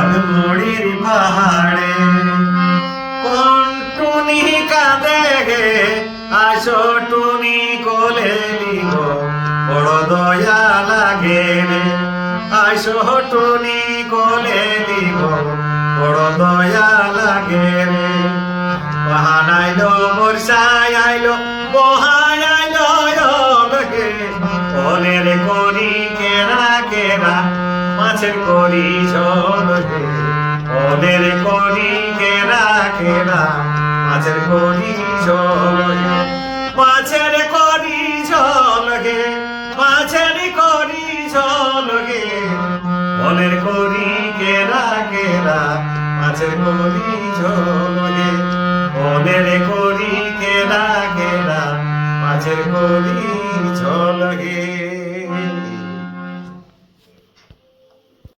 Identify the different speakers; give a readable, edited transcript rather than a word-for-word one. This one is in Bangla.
Speaker 1: মুড়ির পাহাড়ে কোন টুনি কাঁদে গে আসো টুনি কোলে নিব বড় দয়া লাগে রে আসো টুনি কোলে নিব বড় দয়া লাগে রে বাহান আইলো বর্ষায় আইলো বহায় আইলো লগে অনের করি কেরা কেরা মাছের করি ঝলগে অনের করি কেরা কেরা মাছের করি ঝলগে মাছের করি ঝলগে মাছের করি ঝলগে অনের করি কেরা কেরা মাছের করি ঝলগে অনের করি কেরা কেরা মাছের করি ঝলগে।